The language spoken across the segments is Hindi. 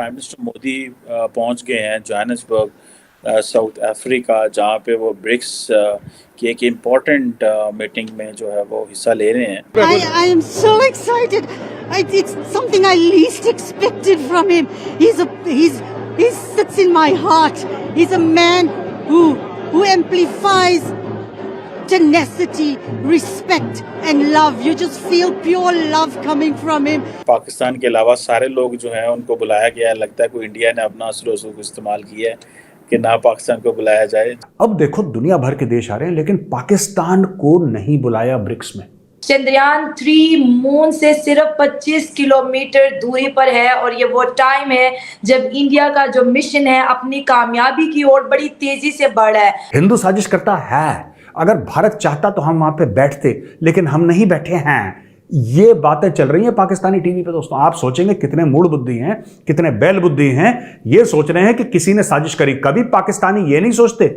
प्राइम मिनिस्टर मोदी पहुंच गए हैं जोहानिसबर्ग, साउथ अफ्रीका, जहां पे वो ब्रिक्स की एक इम्पोर्टेंट मीटिंग में जो है वो हिस्सा ले रहे हैं। I am so excited. It's something I least expected from him. He sits in my heart. He's a man who amplifies tenacity, respect and love. You just feel pure love coming from him. Pakistan के अलावा सारे लोग जो हैं उनको बुलाया गया है। लगता है कोई इंडिया ने अपना असर इस्तेमाल किया है कि ना पाकिस्तान को बुलाया जाए। अब देखो दुनिया भर के देश आ रहे हैं, लेकिन पाकिस्तान को नहीं बुलाया ब्रिक्स में। चंद्रयान 3 मून से सिर्फ 25 किलोमीटर दूरी पर है और ये वो टाइम है जब इंडिया का जो मिशन है अपनी कामयाबी की ओर बड़ी तेजी से बढ़ रहा है। हिंदू साजिश करता है। अगर भारत चाहता तो हम वहां पे बैठते, लेकिन हम नहीं बैठे हैं। ये बातें चल रही हैं पाकिस्तानी टीवी पे। दोस्तों आप सोचेंगे कितने मूढ़ बुद्धि हैं, कितने बैल बुद्धि हैं। ये सोच रहे हैं कि किसी ने साजिश करी। कभी पाकिस्तानी ये नहीं सोचते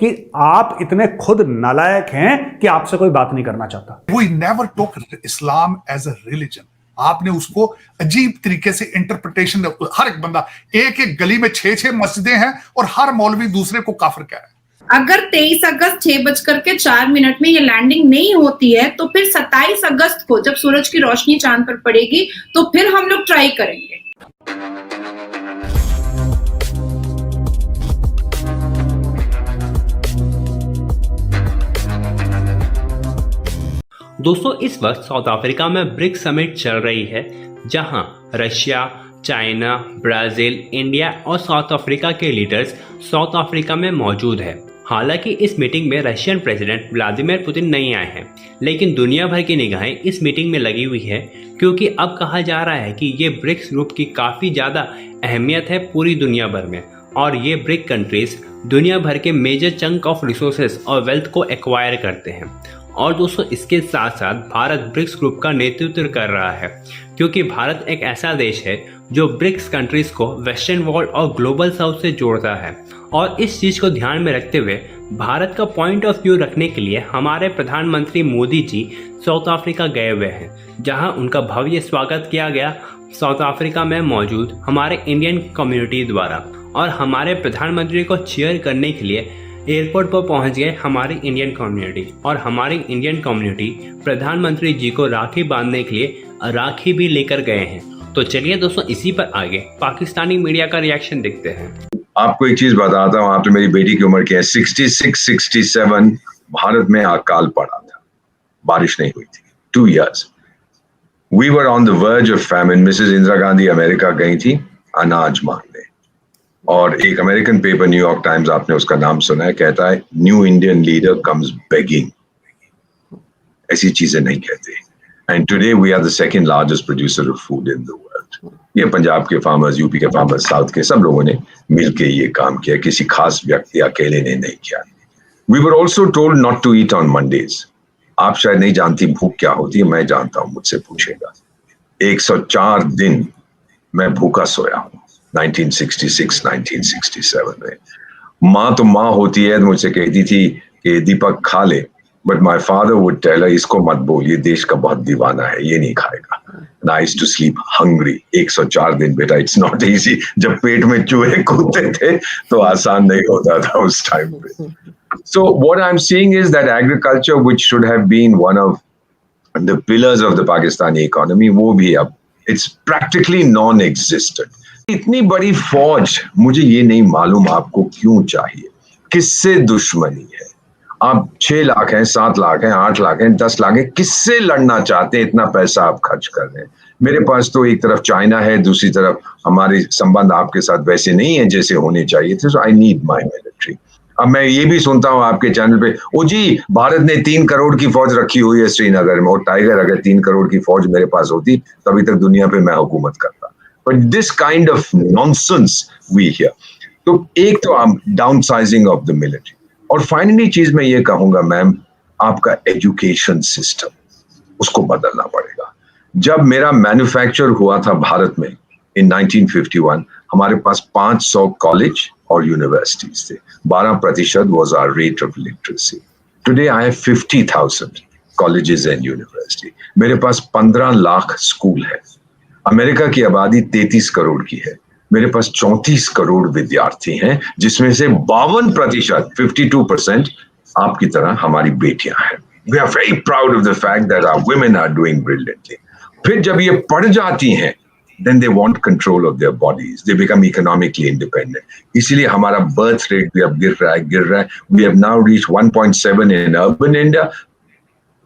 कि आप इतने खुद नालायक हैं कि आपसे कोई बात नहीं करना चाहता। We never took Islam as a religion. आपने उसको अजीब तरीके से इंटरप्रिटेशन, हर एक बंदा, एक एक गली में 6-6 मस्जिदें हैं और हर मौलवी दूसरे को काफिर कह रहा है। अगर 23 अगस्त 6:04 में ये लैंडिंग नहीं होती है तो फिर 27 अगस्त को जब सूरज की रोशनी चांद पर पड़ेगी तो फिर हम लोग ट्राई करेंगे। दोस्तों इस वक्त साउथ अफ्रीका में ब्रिक्स समिट चल रही है, जहां रशिया, चाइना, ब्राजील, इंडिया और साउथ अफ्रीका के लीडर्स साउथ अफ्रीका में मौजूद है। हालांकि इस मीटिंग में रशियन प्रेसिडेंट व्लादिमीर पुतिन नहीं आए हैं, लेकिन दुनिया भर की निगाहें इस मीटिंग में लगी हुई है, क्योंकि अब कहा जा रहा है कि ये ब्रिक्स ग्रुप की काफ़ी ज़्यादा अहमियत है पूरी दुनिया भर में, और ये ब्रिक कंट्रीज दुनिया भर के मेजर चंक ऑफ रिसोर्सेज और वेल्थ को एक्वायर करते हैं। और दोस्तों इसके साथ साथ भारत ब्रिक्स ग्रुप का नेतृत्व कर रहा है, क्योंकि भारत एक ऐसा देश है जो ब्रिक्स कंट्रीज को वेस्टर्न वर्ल्ड और ग्लोबल साउथ से जोड़ता है। और इस चीज़ को ध्यान में रखते हुए भारत का पॉइंट ऑफ व्यू रखने के लिए हमारे प्रधानमंत्री मोदी जी साउथ अफ्रीका गए हुए हैं, जहां उनका भव्य स्वागत किया गया साउथ अफ्रीका में मौजूद हमारे इंडियन कम्युनिटी द्वारा। और हमारे प्रधानमंत्री को चीयर करने के लिए एयरपोर्ट पर पहुंच गए हमारी इंडियन कम्युनिटी, और हमारी इंडियन कम्युनिटी प्रधानमंत्री जी को राखी बांधने के लिए राखी भी लेकर गए हैं। तो चलिए दोस्तों इसी पर आगे पाकिस्तानी मीडिया का रिएक्शन देखते हैं। आपको एक चीज बताता हूँ, आप तो मेरी बेटी की उम्र की है। 66-67 भारत में अकाल पड़ा था, बारिश नहीं हुई थी 2 years। We were on the verge of famine. Mrs Indira Gandhi America गई थी अनाज मांगने, और एक अमेरिकन पेपर न्यूयॉर्क टाइम्स, आपने उसका नाम सुना है, कहता है new Indian leader comes begging. ऐसी चीजें नहीं कहते। And today we are the second largest producer of food in the world. ये पंजाब के फार्मर्स, यूपी के फार्मर्स, साउथ के, सब लोगों ने मिलके ये काम किया, किसी खास व्यक्ति अकेले ने नहीं किया। We were also told not to eat on Mondays. आप शायद नहीं जानती भूख क्या होती है, मैं जानता हूं, मुझसे पूछेगा। 104 दिन मैं भूखा सोया हूं 1966-1967 में। माँ तो माँ होती है, मुझसे कहती थी कि दीपक खा ले, but my father would tell her, इसको मत बोल, ये देश का बहुत दीवाना है, ये नहीं खाएगा। And I used to sleep hungry 104 दिन। बेटा इट्स नॉट इजी। जब पेट में चूहे कूदते थे तो आसान नहीं होता था उस टाइम पे। So what I'm seeing is that agriculture, which should have been one of the pillars of the Pakistani economy, वो भी अब it's practically non-existent। इतनी बड़ी फौज, मुझे ये नहीं मालूम आपको क्यों चाहिए, किससे दुश्मनी है। आप 6 लाख हैं, 7 लाख हैं, 8 लाख हैं, 10 लाख हैं, किससे लड़ना चाहते हैं? इतना पैसा आप खर्च कर रहे हैं। मेरे पास तो एक तरफ चाइना है, दूसरी तरफ हमारे संबंध आपके साथ वैसे नहीं है जैसे होने चाहिए थे। सो आई नीड माई मिलिट्री। अब मैं ये भी सुनता हूँ आपके चैनल पे, ओ जी भारत ने 3 करोड़ की फौज रखी हुई है श्रीनगर में। और टाइगर, अगर 3 करोड़ की फौज मेरे पास होती तभी तक दुनिया पे मैं हुकूमत करता। But this kind of nonsense we hear. तो एक तो downsizing of the military, और फाइनली चीज मैं ये कहूंगा मैम, आपका एजुकेशन सिस्टम, उसको बदलना पड़ेगा। जब मेरा मैन्युफैक्चर हुआ था भारत में इन 1951, हमारे पास 500 कॉलेज और यूनिवर्सिटीज थे। 12% was our rate of literacy. Today I have 50,000 colleges and university. मेरे पास 15 लाख स्कूल है। अमेरिका की आबादी 33 करोड़ की है, मेरे पास 34 करोड़ विद्यार्थी हैं, जिसमें से 52%, 52% आपकी तरह हमारी बेटियां हैं. We are very proud of the fact that our women are doing brilliantly. फिर जब ये पढ़ जाती हैं, then they want control of their bodies. They become economically independent. इसलिए हमारा birth rate भी अब गिर रहा है. We have now reached 1.7 in urban India,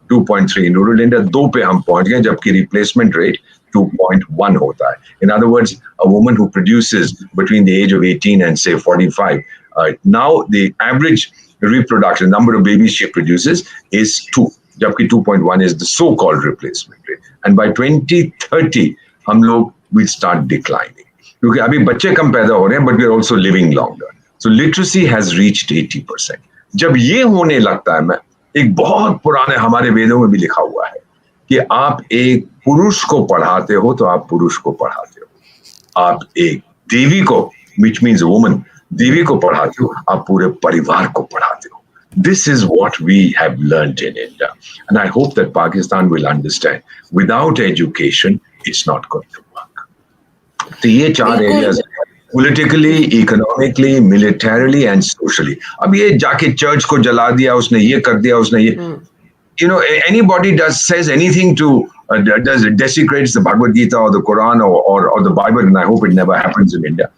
2.3 in rural India. 2 पे हम पहुंच गए, जबकि replacement rate 2.1 होता है. In other words, a woman who produces between the age of 18 and say 45, now the average reproduction number of babies she produces is 2, जबकि 2.1 is the so-called replacement rate. And by 2030, हम लोग will start declining. क्योंकि अभी बच्चे कम पैदा हो रहे हैं, but we are also living longer. So literacy has reached 80%. जब ये होने लगता है, मैं एक बहुत पुराने हमारे वेदों में भी लिखा हुआ है कि आप एक पुरुष को पढ़ाते हो तो आप पुरुष को पढ़ाते हो. आप एक देवी को, which means woman, देवी को पढ़ाते हो, आप पूरे परिवार को पढ़ाते हो. This is what we have learned in India. And I hope that Pakistan will understand. Without education, it's not going to work. तो ये 4 areas, politically, economically, militarily and socially. अब ये जाके चर्च को जला दिया उसने, ये कर दिया उसने, ये, you know, anybody says anything to desecrates the Bhagavad Gita or the Quran or the Bible, and I hope it never happens in India.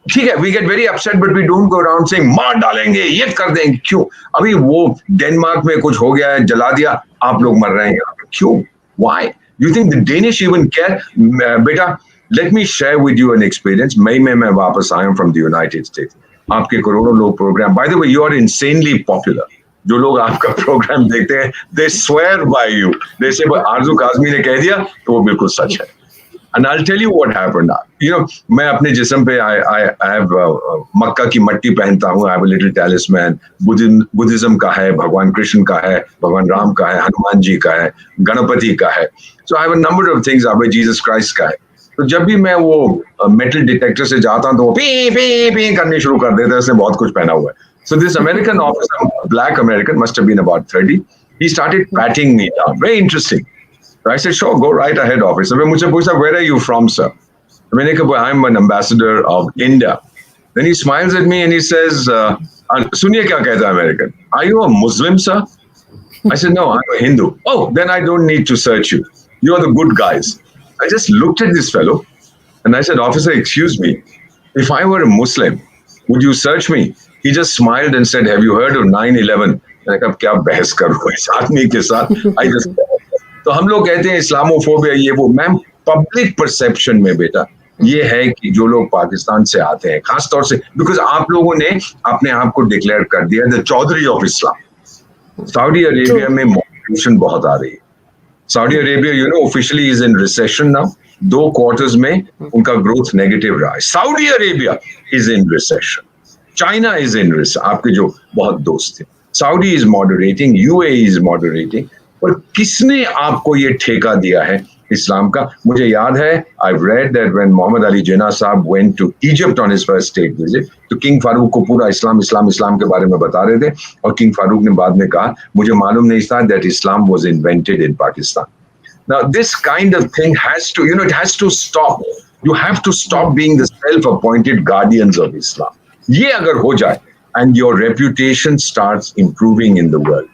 ठीक है, we get very upset, but we don't go around saying मार डालेंगे, ये कर देंगे. क्यों? अभी वो डेनमार्क में कुछ हो गया है, जला दिया, आप लोग मर रहे हैं. क्यों? Why? You think the Danish even care? बेटा, let me share with you an experience. मई में मैं वापस आया हूं from the United States. आपके करोड़ों लोग programme, by the way, you are insanely popular. जो लोग आपका प्रोग्राम देखते हैं, they swear by you. They say, आरजू काज़मी ने कह दिया, तो वो बिल्कुल सच है. And I'll tell you what happened. You know, मैं अपने जिस्म पे I have मक्का की मट्टी पहनता हूँ. I have a little talisman. Buddhism का है, भगवान कृष्ण का है, भगवान राम का है, हनुमान जी का है, गणपति का है. So I have a number of things. अब जीसस क्राइस्ट का है. तो जब भी मैं वो मेटल डिटेक्टर से जाता हूँ तो वो पी पी पी करने शुरू कर देता है. उसने बहुत कुछ पहना हुआ है. So this American officer, black American, must have been about 30. He started patting me down. Very interesting. So I said, sure, go right ahead, officer. फिर मुझसे पूछा, where are you from, sir? मैंने कहा, I'm an ambassador of India. Then he smiles at me and he says, सुनिए क्या कहता है American? Are you a Muslim, sir? I said, no, I'm a Hindu. Oh, then I don't need to search you. You are the good guys. I just looked at this fellow and I said, officer, excuse me. If I were a Muslim, would you search me? He just smiled and said, have you heard of 9/11? मैंने कहा, क्या बहस करूँ इस आदमी के साथ? I just तो हम लोग कहते हैं इस्लामोफोबिया, ये वो. मैम, पब्लिक परसेप्शन में बेटा ये है कि जो लोग पाकिस्तान से आते हैं, खास तौर से बिकॉज आप लोगों ने अपने आप को डिक्लेयर कर दिया the Chaudhary of Islam. Saudi Arabia में मॉडरेशन बहुत आ रही है. Saudi Arabia, you know, officially is in recession now. 2 quarters में उनका ग्रोथ नेगेटिव रहा है. Saudi Arabia is in recession. China is in recession. आपके जो बहुत दोस्त थे, Saudi is moderating, UAE is moderating. और किसने आपको ये ठेका दिया है इस्लाम का? मुझे याद है, I've read that when Mohammad Ali Jinnah साहब went to Egypt on his first state visit, तो किंग फारूक को पूरा इस्लाम के बारे में बता रहे थे, और किंग फारूक ने बाद में कहा, मुझे मालूम नहीं था that Islam was invented in Pakistan. Now this kind of thing has to, you know, it has to stop. You have to stop being the self-appointed guardians of Islam. ये अगर हो जाए and your reputation starts improving in the world.